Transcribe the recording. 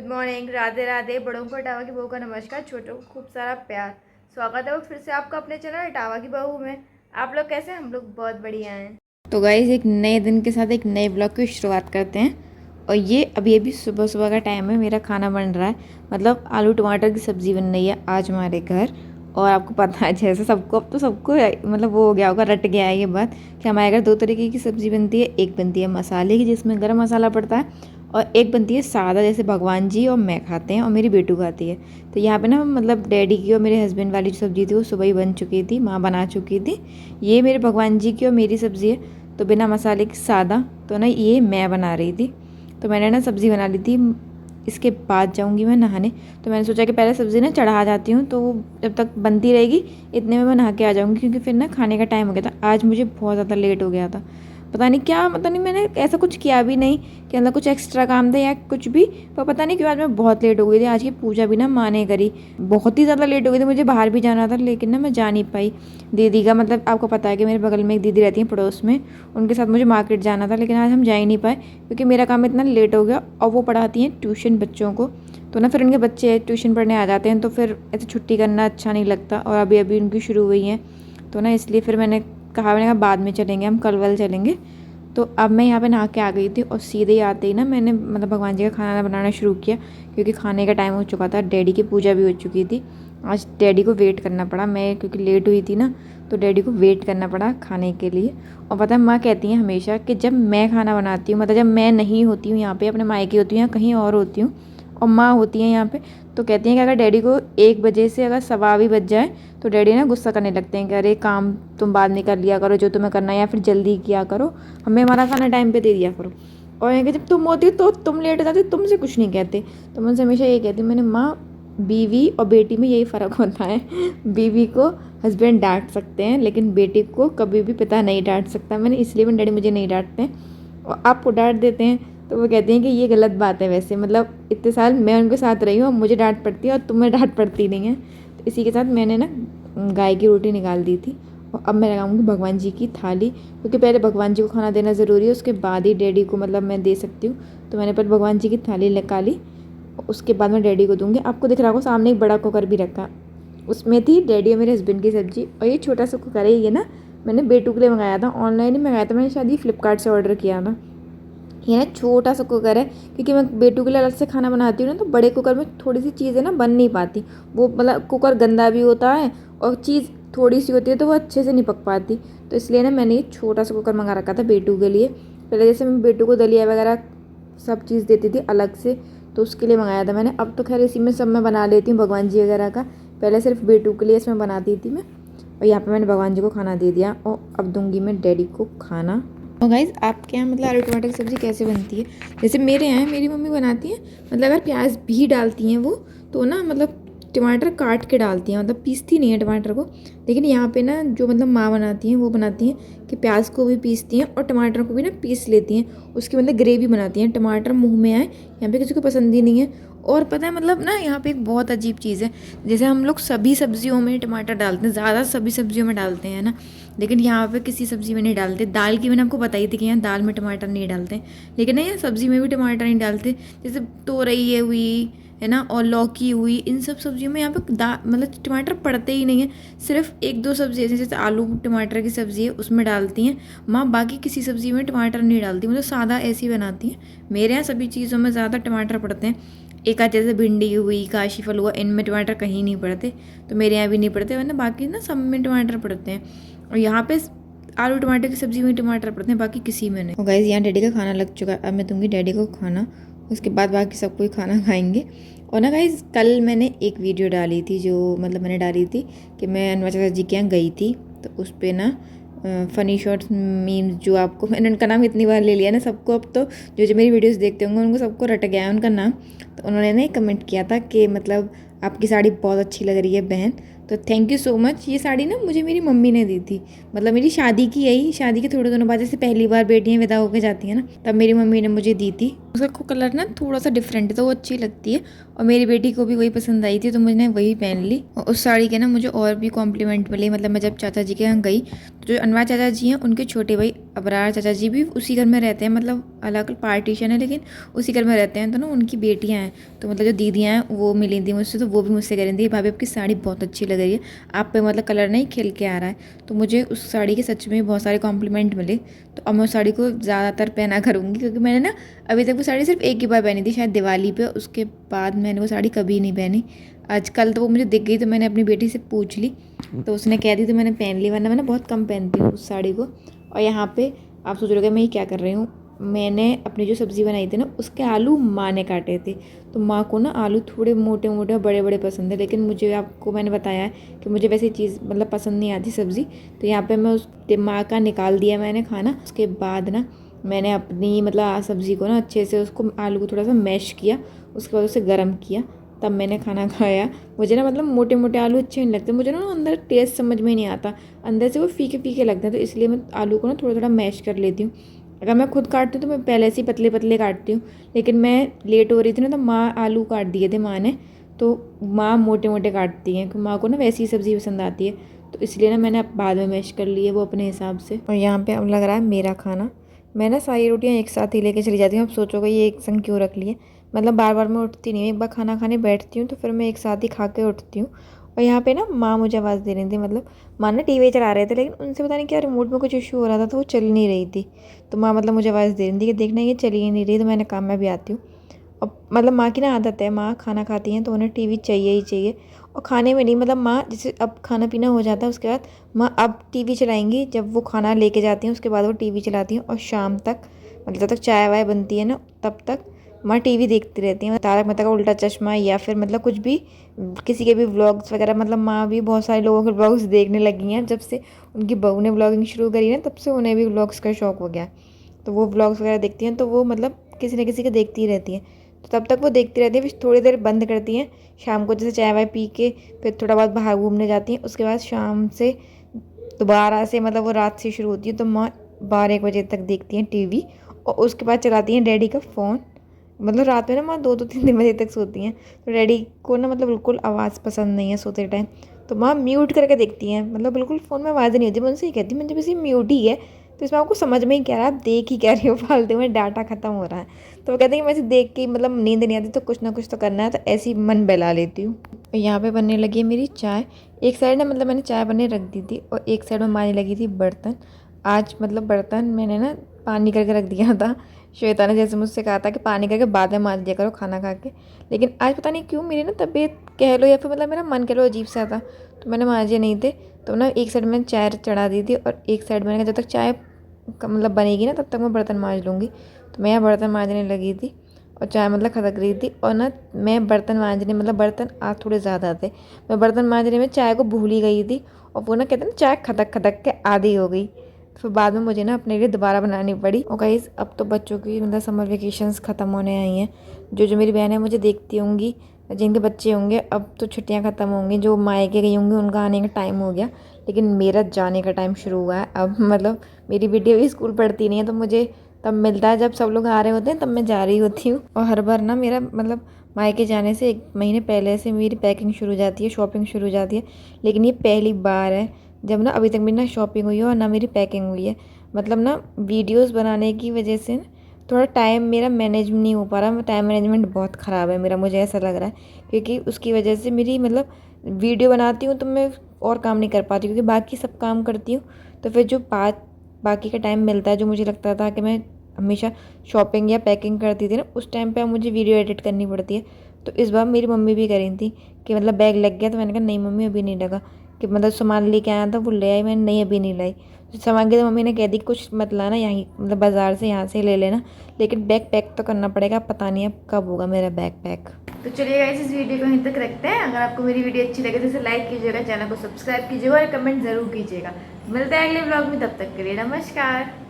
Good morning, Radhe Radhe. बड़ों को इटावा की बहू का नमस्कार, छोटों को खूब सारा प्यार। स्वागत है वो फिर से आपका अपने चैनल इटावा की बहू में। आप लोग कैसे हैं? हम लोग बहुत बढ़िया हैं। तो गाइस एक नए दिन के साथ एक नए ब्लॉग की शुरुआत करते हैं। और ये अभी सुबह सुबह का टाइम है, मेरा खाना बन रहा है। मतलब आलू टमाटर की सब्ज़ी बन रही है आज हमारे घर। और आपको पता है जैसे सबको, अब तो सबको मतलब वो हो गया होगा, रट गया है ये बात कि हमारे घर दो तरीके की सब्ज़ी बनती है। एक बनती है मसाले की जिसमें गरम मसाला पड़ता है, और एक बनती है सादा जैसे भगवान जी और मैं खाते हैं और मेरी बेटू खाती है। तो यहाँ पे ना मतलब डैडी की और मेरे हस्बैंड वाली जो सब्ज़ी थी वो सुबह ही बन चुकी थी, माँ बना चुकी थी। ये मेरे भगवान जी की और मेरी सब्ज़ी है, तो बिना मसाले की सादा। तो ना ये मैं बना रही थी, तो मैंने ना सब्ज़ी बना ली थी। इसके बाद जाऊंगी मैं नहाने, तो मैंने सोचा कि पहले सब्ज़ी ना चढ़ा जाती हूँ, तो जब तक बनती रहेगी इतने में मैं नहा के आ जाऊँगी, क्योंकि फिर ना खाने का टाइम हो गया था। आज मुझे बहुत ज़्यादा लेट हो गया था, पता नहीं क्या, पता नहीं मैंने ऐसा कुछ किया भी नहीं कि मतलब कुछ एक्स्ट्रा काम था या कुछ भी, पर पता नहीं क्यों आज मैं बहुत लेट हो गई थी। आज की पूजा भी ना माँ ने करी, बहुत ही ज़्यादा लेट हो गई थी। मुझे बाहर भी जाना था लेकिन ना मैं जा नहीं पाई। दीदी का मतलब आपको पता है कि मेरे बगल में एक दीदी रहती है पड़ोस में, उनके साथ मुझे मार्केट जाना था, लेकिन आज हम जा ही नहीं पाए क्योंकि मेरा काम इतना लेट हो गया। और वो पढ़ाती हैं ट्यूशन बच्चों को, तो ना फिर उनके बच्चे ट्यूशन पढ़ने आ जाते हैं, तो फिर ऐसे छुट्टी करना अच्छा नहीं लगता। और अभी अभी उनकी शुरू हुई हैं, तो ना इसलिए फिर मैंने कहा बाद में चलेंगे, हम कल चलेंगे। तो अब मैं यहाँ पे नहा के आ गई थी, और सीधे ही आते ही ना मैंने मतलब भगवान जी का खाना बनाना शुरू किया, क्योंकि खाने का टाइम हो चुका था। डैडी की पूजा भी हो चुकी थी। आज डैडी को वेट करना पड़ा, मैं क्योंकि लेट हुई थी ना, तो डैडी को वेट करना पड़ा खाने के लिए। और पता है माँ कहती हैं हमेशा कि जब मैं खाना बनाती हूँ, मतलब जब मैं नहीं होती हूँ यहाँ पे, अपने मायके होती हूँ या कहीं और होती हूँ, और माँ होती है यहाँ पे, तो कहती हैं कि अगर डैडी को 1 बजे से अगर सवा भी बज जाए तो डैडी ना गुस्सा करने लगते हैं कि अरे काम तुम बाद में कर लिया करो, जो तुम्हें करना है, या फिर जल्दी किया करो, हमें हमारा खाना टाइम पे दे दिया करो। और ये कि जब तुम होती तो तुम लेट हो जाती, तुमसे कुछ नहीं कहते। तो मैं उनसे हमेशा ये कहती हूँ, मैंने माँ बीवी और बेटी में यही फ़र्क होता है। बीवी को हस्बैंड डांट सकते हैं लेकिन बेटी को कभी भी पिता नहीं डांट सकता। मैंने इसलिए मेरे डैडी मुझे नहीं डांटते हैं और आपको डांट देते हैं, तो वो कहते हैं कि ये गलत बात है। वैसे मतलब इतने साल मैं उनके साथ रही हूँ, मुझे डांट पड़ती है और तुम्हें डांट पड़ती नहीं है। तो इसी के साथ मैंने ना गाय की रोटी निकाल दी थी, और अब मैं लगाऊंगी भगवान जी की थाली, क्योंकि पहले भगवान जी को खाना देना ज़रूरी है, उसके बाद ही डैडी को मतलब मैं दे सकती हूँ। तो मैंने पहले भगवान जी की थाली निकाली, उसके बाद मैं डैडी को दूंगी। आपको दिख रहा होगा सामने एक बड़ा कुकर भी रखा, उसमें थी डैडी और मेरे हस्बैंड की सब्ज़ी। और ये छोटा सा कुकर है, ये ना मैंने बेटू के लिए मंगाया था, ऑनलाइन ही मंगाया था मैंने, शायद ये फ्लिपकार्ट से ऑर्डर किया था। ये ना छोटा सा कुकर है, क्योंकि मैं बेटू के लिए अलग से खाना बनाती हूँ ना, तो बड़े कुकर में थोड़ी सी चीज़ें ना बन नहीं पाती। वो मतलब कुकर गंदा भी होता है और चीज़ थोड़ी सी होती है तो वो अच्छे से नहीं पक पाती। तो इसलिए ना मैंने ये छोटा सा कुकर मंगा रखा था बेटू के लिए। पहले जैसे मैं बेटू को दलिया वगैरह सब चीज़ देती थी अलग से, तो उसके लिए मंगाया था मैंने। अब तो खैर इसी में सब मैं बना लेती हूँ भगवान जी वगैरह का, पहले सिर्फ बेटू के लिए इसमें बनाती थी मैं। और यहाँ पे मैंने भगवान जी को खाना दे दिया, और अब दूंगी मैं डैडी को खाना। और गाइज़ आपके यहाँ मतलब आलू टमाटर की सब्ज़ी कैसे बनती है? जैसे मेरे यहाँ मेरी मम्मी बनाती है, मतलब अगर प्याज भी डालती हैं वो, तो ना मतलब टमाटर काट के डालती हैं, मतलब पीसती नहीं है टमाटर को। लेकिन यहाँ पे ना जो मतलब माँ बनाती हैं वो बनाती हैं कि प्याज को भी पीसती हैं और टमाटर को भी ना पीस लेती हैं, उसकी मतलब ग्रेवी बनाती हैं। टमाटर मुँह में आए, यहाँ पे किसी को पसंद ही नहीं है। और पता है मतलब ना यहाँ पे एक बहुत अजीब चीज़ है, जैसे हम लोग सभी सब्जियों में टमाटर डालते हैं, ज़्यादा सभी सब्जियों में डालते हैं ना, लेकिन यहाँ पे किसी सब्ज़ी में नहीं डालते। दाल की मैंने आपको बताई थी कि यहाँ दाल में टमाटर नहीं डालते, लेकिन ना यहाँ सब्ज़ी में भी टमाटर नहीं डालते। जैसे तोरई है हुई है ना, और लौकी हुई, इन सब सब्जियों में यहाँ पे मतलब टमाटर पड़ते ही नहीं है। सिर्फ एक दो सब्जी ऐसी जैसे आलू टमाटर की सब्ज़ी है उसमें डालती हैं माँ, बाकी किसी सब्ज़ी में टमाटर नहीं डालती, मतलब सादा ऐसी बनाती हैं। मेरे यहाँ सभी चीज़ों में ज़्यादा टमाटर पड़ते हैं। एक आध जैसे भिंडी हुई, काशी फल हुआ, इनमें टमाटर कहीं नहीं पड़ते, तो मेरे यहाँ भी नहीं पड़ते, वरना बाकी ना सब में टमाटर पड़ते हैं। और यहाँ पे आलू टमाटर की सब्ज़ी में टमाटर पड़ते हैं, बाकी किसी में नहीं। और गाइस यहाँ डैडी का खाना लग चुका है, अब मैं दूंगी डैडी को खाना, उसके बाद बाकी सब कोई खाना खाएंगे। और ना गाइस कल मैंने एक वीडियो डाली थी, जो मतलब मैंने डाली थी कि मैं अनवर चाचा जी के यहाँ गई थी, तो उस पर ना फ़नी शॉर्ट्स मीम्स, जो आपको मैंने उनका नाम इतनी बार ले लिया ना सबको, अब तो जो जो मेरी वीडियोस देखते होंगे उनको सबको रट गया है उनका नाम। तो उन्होंने ना कमेंट किया था कि मतलब आपकी साड़ी बहुत अच्छी लग रही है बहन, तो थैंक यू सो मच। ये साड़ी ना मुझे मेरी मम्मी ने दी थी, मतलब मेरी शादी की, यही शादी के थोड़े दिनों बाद, जैसे पहली बार बेटियाँ विदा होकर जाती हैं ना, तब मेरी मम्मी ने मुझे दी थी। उसका कलर ना थोड़ा सा डिफरेंट है तो वो अच्छी लगती है, और मेरी बेटी को भी वही पसंद आई थी, तो मैंने वही पहन ली। और उस साड़ी के ना मुझे और भी कॉम्प्लीमेंट मिले, मतलब मैं जब चाचा जी के यहाँ गई तो जो अनवर चाचा जी हैं उनके छोटे भाई अबरार चाचा जी भी उसी घर में रहते हैं, मतलब अलग अलग पार्टीशन है लेकिन उसी घर में रहते हैं। तो ना उनकी बेटियां हैं, तो मतलब जो दीदियां हैं वो मिली थी मुझसे, तो वो भी मुझसे कह रही थी भाभी आपकी साड़ी बहुत अच्छी लग रही है, आप पे मतलब कलर नहीं खिल के आ रहा है। तो मुझे उस साड़ी के सच में बहुत सारे कॉम्प्लीमेंट मिले। तो अब मैं उस साड़ी को ज़्यादातर पहना करूँगी, क्योंकि मैंने ना अभी तक वो साड़ी सिर्फ एक ही बार पहनी थी, शायद दिवाली पे, उसके बाद मैंने वो साड़ी कभी नहीं पहनी। आजकल तो वो मुझे दिख गई तो मैंने अपनी बेटी से पूछ ली, तो उसने कह दी तो मैंने पहन ली, वरना मैं ना बहुत कम पहनती हूँ उस साड़ी को। और यहाँ पे आप सोच रहे हो मैं ये क्या कर रही हूँ, मैंने अपनी जो सब्ज़ी बनाई थी ना उसके आलू माँ ने काटे थे। तो माँ को ना आलू थोड़े मोटे मोटे और बड़े बड़े पसंद है, लेकिन मुझे आपको मैंने बताया है कि मुझे वैसी चीज़ मतलब पसंद नहीं आती सब्ज़ी। तो यहाँ पे मैं उस माँ का निकाल दिया मैंने खाना। उसके बाद ना मैंने अपनी मतलब सब्ज़ी को ना अच्छे से उसको आलू को थोड़ा सा मैश किया, उसके बाद उसे गर्म किया, तब मैंने खाना खाया। मुझे ना मतलब मोटे मोटे आलू अच्छे नहीं लगते, मुझे ना अंदर टेस्ट समझ में नहीं आता, अंदर से वो फीके फीके लगते हैं, तो इसलिए मैं आलू को ना थोड़ा थोड़ा मैश कर लेती हूँ। अगर मैं खुद काटती हूँ तो मैं पहले से ही पतले पतले काटती हूँ, लेकिन मैं लेट हो रही थी ना तो माँ आलू काट दिए थे माँ ने, तो माँ मोटे मोटे काटती हैं, क्योंकि माँ को ना वैसी सब्ज़ी पसंद आती है, तो इसलिए ना मैंने बाद में मैश कर ली है वो अपने हिसाब से। और यहाँ पे अब लग रहा है मेरा खाना, मैं ना सारी रोटियाँ एक साथ ही लेके चली जाती हूँ। अब सोचोगे ये एक संग क्यों रख लिए, मतलब बार बार मैं उठती नहीं हूँ, एक बार खाना खाने बैठती हूँ तो फिर मैं एक साथ ही खा के उठती हूँ। और यहाँ पे ना माँ मुझे आवाज़ दे रही थी, मतलब माँ ना टीवी चला रहे थे, लेकिन उनसे पता नहीं क्या रिमोट में कुछ इशू हो रहा था तो वो चल नहीं रही थी। तो माँ मतलब मुझे आवाज़ दे रही थी कि देखना ये चली ही नहीं रही, तो मैंने कहा मैं भी आती हूँ। और मतलब माँ की ना आदत है, माँ खाना खाती हैं तो उन्हें टीवी चाहिए ही चाहिए। और खाने में नहीं, मतलब माँ जैसे अब खाना पीना हो जाता है उसके बाद माँ अब टीवी चलाएंगी, जब वो खाना लेके जाती हैं उसके बाद वो टीवी चलाती हैं, और शाम तक मतलब जब तक चाय वाय बनती है ना तब तक माँ टीवी देखती रहती हैं। तारक मेहता का उल्टा चश्मा या फिर मतलब कुछ भी, किसी के भी व्लॉग्स वगैरह, मतलब माँ भी बहुत सारे लोगों के व्लॉग्स देखने लगी हैं। जब से उनकी बहू ने व्लॉगिंग शुरू करी ना तब से उन्हें भी व्लॉग्स का शौक हो गया। तो वो व्लॉग्स वगैरह देखती हैं, तो वो मतलब किसी न किसी के देखती ही रहती हैं। तो तब तक वो देखती रहती हैं, फिर थोड़ी देर बंद करती हैं, शाम को जैसे चाय वाय पी के फिर थोड़ा बहुत बाहर घूमने जाती हैं। उसके बाद शाम से दोबारा से मतलब वो रात से शुरू होती है, तो माँ 12-1 बजे तक देखती हैं टीवी, और उसके बाद चलाती हैं डैडी का फ़ोन। मतलब रात में ना माँ 2-2 3 बजे तक सोती हैं, तो डैडी को ना मतलब बिल्कुल आवाज़ पसंद नहीं है सोते टाइम, तो माँ म्यूट करके देखती हैं, मतलब बिल्कुल फ़ोन में आवाज़ नहीं होती। मैं उनसे ही कहती हूँ, मुझे बस ये म्यूट ही है, तो इसमें आपको समझ में ही कह रहा है, आप देख ही कह रही हो, फालतू में डाटा ख़त्म हो रहा है। तो वो कहते हैं कि मैं इसे देख के मतलब नींद नहीं आती तो कुछ ना कुछ तो करना है, तो ऐसे ही मन बहला लेती हूँ। यहाँ पे बनने लगी है मेरी चाय। एक साइड ना मतलब मैंने चाय बनने रख दी थी और एक साइड में मारने लगी थी बर्तन। आज मतलब बर्तन मैंने ना पानी करके रख दिया था, श्वेता ने जैसे मुझसे कहा था कि पानी करके बाद में मांज दिया करो खाना खा के, लेकिन आज पता नहीं क्यों मेरी ना तबीयत कह लो या फिर मतलब मेरा मन कह लो अजीब सा था, तो मैंने मांजे नहीं थे। तो ना एक साइड मैंने चाय चढ़ा दी थी और एक साइड मैंने कहा जब तक चाय मतलब बनेगी ना तब तक मैं बर्तन मांज लूँगी। तो मैं यहाँ बर्तन मांजने लगी थी और चाय मतलब खदक रही थी, और ना मैं बर्तन मांजने मतलब बर्तन आज थोड़े ज़्यादा थे, मैं बर्तन मांजने में चाय को भूल ही गई थी, और वो ना कहते हैं ना चाय खदक खदक के आधी हो गई। फिर बाद में मुझे ना अपने लिए दोबारा बनानी पड़ी। और गाइस अब तो बच्चों की मतलब समर वेकेशंस ख़त्म होने आई हैं। जो जो मेरी बहनें मुझे देखती होंगी, जिनके बच्चे होंगे, अब तो छुट्टियां ख़त्म होंगी, जो मायके गई होंगी उनका आने का टाइम हो गया, लेकिन मेरा जाने का टाइम शुरू हुआ है अब। मतलब मेरी बेटी अभी स्कूल पढ़ती नहीं है, तो मुझे तब मिलता है जब सब लोग आ रहे होते हैं, तब मैं जा रही होती हूँ। और हर बार ना मेरा मतलब मायके जाने से 1 महीने पहले से मेरी पैकिंग शुरू हो जाती है, शॉपिंग शुरू हो जाती है, लेकिन ये पहली बार है जब ना अभी तक मेरी ना शॉपिंग हुई है और ना मेरी पैकिंग हुई है। मतलब ना वीडियोस बनाने की वजह से थोड़ा टाइम मेरा मैनेज नहीं हो पा रहा, टाइम मैनेजमेंट बहुत ख़राब है मेरा, मुझे ऐसा लग रहा है, क्योंकि उसकी वजह से मेरी मतलब वीडियो बनाती हूँ तो मैं और काम नहीं कर पाती, क्योंकि बाकी सब काम करती हूँ, तो फिर जो बाकी का टाइम मिलता है, जो मुझे लगता था कि मैं हमेशा शॉपिंग या पैकिंग करती थी ना, उस टाइम पे अब मुझे वीडियो एडिट करनी पड़ती है। तो इस बार मेरी मम्मी भी कह रही थी कि मतलब बैग लग गया, तो मैंने कहा नहीं मम्मी अभी नहीं लगा, कि मतलब सामान लेके आया था वो ले आई, मैंने नहीं अभी नहीं लाई। सामान के तो मम्मी ने कह दी कुछ मत लाना, यहाँ मतलब बाज़ार से यहाँ से ले लेना, लेकिन बैग पैक तो करना पड़ेगा, पता नहीं अब कब होगा मेरा बैग पैक। तो चलिए गाइस इस वीडियो को यहीं तक रखते हैं। अगर आपको मेरी वीडियो अच्छी लगे तो इसे लाइक कीजिएगा, चैनल को सब्सक्राइब कीजिएगा और कमेंट ज़रूर कीजिएगा। मिलते हैं अगले ब्लॉग में, तब तक के लिए नमस्कार।